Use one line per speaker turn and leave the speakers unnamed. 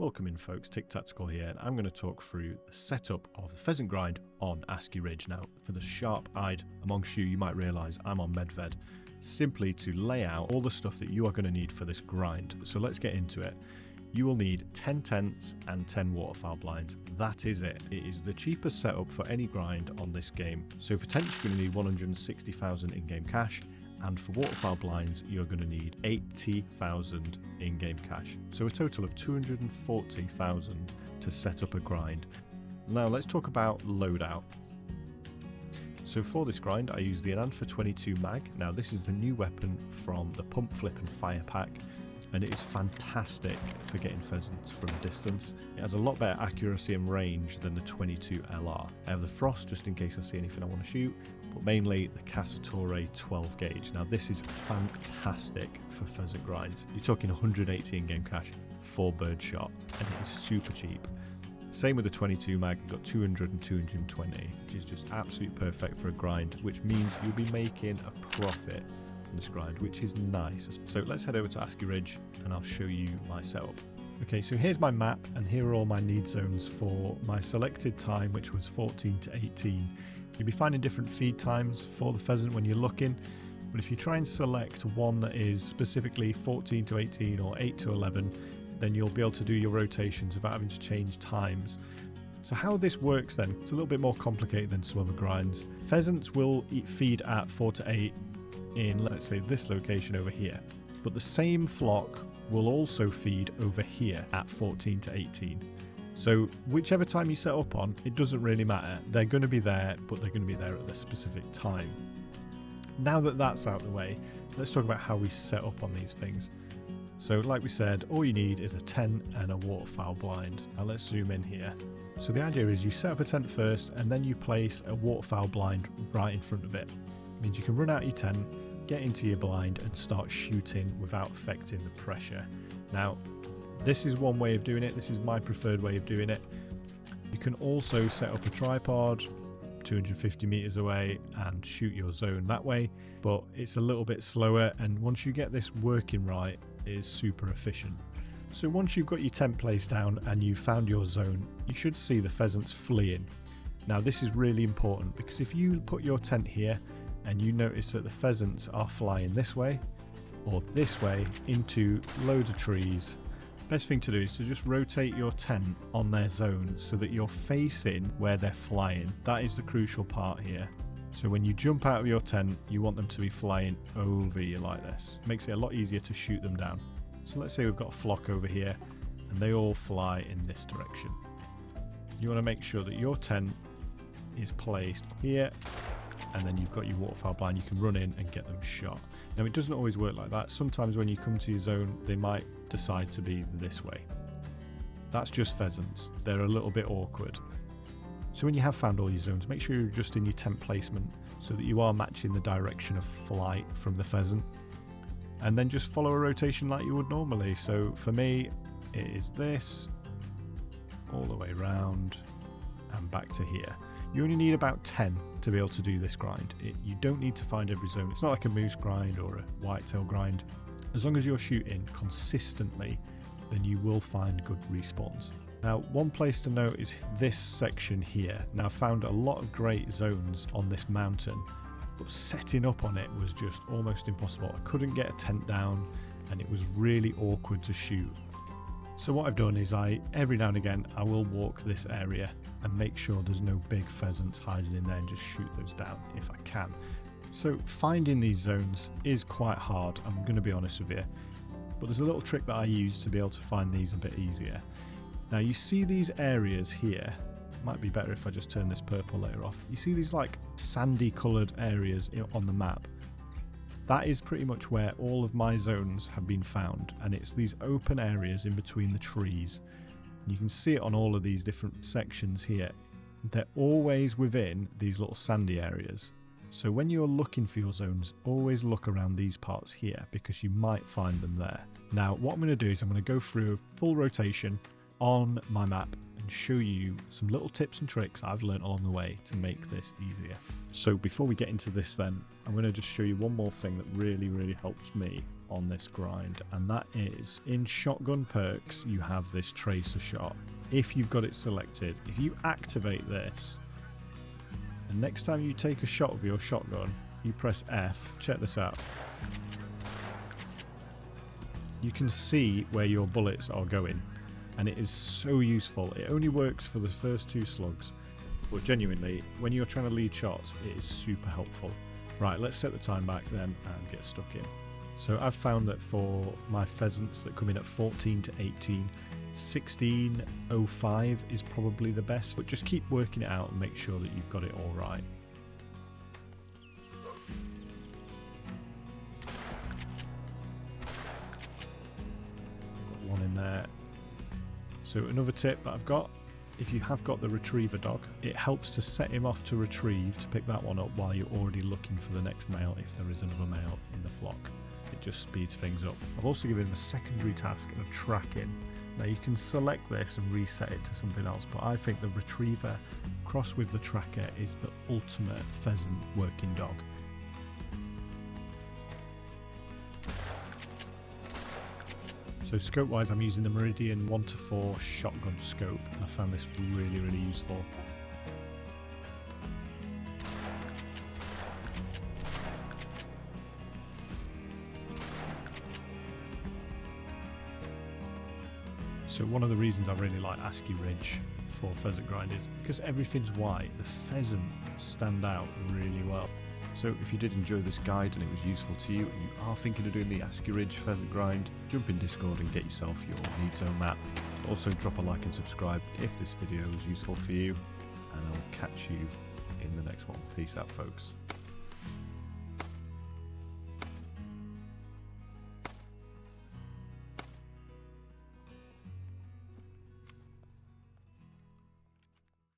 Welcome in folks, Tic Tactical here, and I'm going to talk through the setup of the Pheasant Grind on Askiy Ridge. Now, for the sharp-eyed amongst you, you might realise I'm on Medved, simply to lay out all the stuff that you are going to need for this grind. So let's get into it. You will need 10 tents and 10 waterfowl blinds. That is it. It is the cheapest setup for any grind on this game. So for tents, you're going to need 160,000 in-game cash. And for waterfowl blinds, you're going to need 80,000 in-game cash. So a total of 240,000 to set up a grind. Now let's talk about loadout. So for this grind, I use the Anantha 22 mag. Now this is the new weapon from the pump, flip and fire pack, and it is fantastic for getting pheasants from a distance. It has a lot better accuracy and range than the 22 LR. I have the Frost just in case I see anything I want to shoot, but mainly the Cacciatore 12 gauge. Now this is fantastic for pheasant grinds. You're talking 180 in-game cash, 4 bird shot, and it is super cheap. Same with the 22 mag, you've got 200 and 220, which is just absolutely perfect for a grind, which means you'll be making a profit from this grind, which is nice. So let's head over to Askiy Ridge and I'll show you my setup. Okay, so here's my map and here are all my need zones for my selected time, which was 14 to 18. You'll be finding different feed times for the pheasant when you're looking, but if you try and select one that is specifically 14 to 18 or 8 to 11, then you'll be able to do your rotations without having to change times. So how this works then, it's a little bit more complicated than some other grinds. Pheasants will feed at 4 to 8 in, let's say, this location over here, but the same flock will also feed over here at 14 to 18. So whichever time you set up on, it doesn't really matter. They're going to be there, but they're going to be there at the specific time. Now that that's out of the way, let's talk about how we set up on these things. So like we said, all you need is a tent and a waterfowl blind. Now let's zoom in here. So the idea is you set up a tent first and then you place a waterfowl blind right in front of it. It means you can run out your tent, get into your blind and start shooting without affecting the pressure. Now, this is one way of doing it. This is my preferred way of doing it. You can also set up a tripod 250 meters away and shoot your zone that way, but it's a little bit slower, and once you get this working right, it is super efficient. So once you've got your tent placed down and you've found your zone, you should see the pheasants fleeing. Now this is really important because if you put your tent here and you notice that the pheasants are flying this way or this way into loads of trees, best thing to do is to just rotate your tent on their zone so that you're facing where they're flying. That is the crucial part here. So when you jump out of your tent, you want them to be flying over you like this. Makes it a lot easier to shoot them down. So let's say we've got a flock over here and they all fly in this direction. You want to make sure that your tent is placed here, and then you've got your waterfowl blind. You can run in and get them shot. Now it doesn't always work like that. Sometimes when you come to your zone, they might decide to be this way. That's just pheasants. They're a little bit awkward. So when you have found all your zones, make sure you're adjusting your tent placement so that you are matching the direction of flight from the pheasant. And then just follow a rotation like you would normally. So for me, it is this, all the way around and back to here. You only need about 10 to be able to do this grind. You don't need to find every zone. It's not like a moose grind or a whitetail grind. As long as you're shooting consistently, then you will find good respawns. Now, one place to note is this section here. Now, I found a lot of great zones on this mountain, but setting up on it was just almost impossible. I couldn't get a tent down and it was really awkward to shoot. So what I've done is every now and again, I will walk this area and make sure there's no big pheasants hiding in there and just shoot those down if I can. So finding these zones is quite hard, I'm going to be honest with you. But there's a little trick that I use to be able to find these a bit easier. Now you see these areas here. Might be better if I just turn this purple layer off. You see these like sandy coloured areas on the map. That is pretty much where all of my zones have been found, and it's these open areas in between the trees. You can see it on all of these different sections here. They're always within these little sandy areas. So when you're looking for your zones, always look around these parts here because you might find them there. Now what I'm going to do is I'm going to go through a full rotation on my map and show you some little tips and tricks I've learned along the way to make this easier. So before we get into this then, I'm going to just show you one more thing that really helps me. on this grind, and that is in shotgun perks you have this tracer shot. If you've got it selected, if you activate this, and next time you take a shot with your shotgun, you press F. Check this out. You can see where your bullets are going, and it is so useful. It only works for the first 2 slugs, but genuinely, when you're trying to lead shots, it is super helpful. Right, let's set the time back then and get stuck in. So I've found that for my pheasants that come in at 14 to 18, 16.05 is probably the best, but just keep working it out and make sure that you've got it all right. Got one in there. So another tip that I've got, if you have got the retriever dog, it helps to set him off to retrieve, to pick that one up while you're already looking for the next male if there is another male in the flock. It just speeds things up. I've also given him a secondary task of tracking. Now you can select this and reset it to something else, but I think the retriever crossed with the tracker is the ultimate pheasant working dog. So scope wise, I'm using the Meridian 1:4 shotgun scope, and I found this really useful. So one of the reasons I really like Askiy Ridge for Pheasant Grind is because everything's white, the pheasant stand out really well. So if you did enjoy this guide and it was useful to you, and you are thinking of doing the Askiy Ridge Pheasant Grind, jump in Discord and get yourself your need zone map. Also drop a like and subscribe if this video was useful for you, and I'll catch you in the next one. Peace out, folks.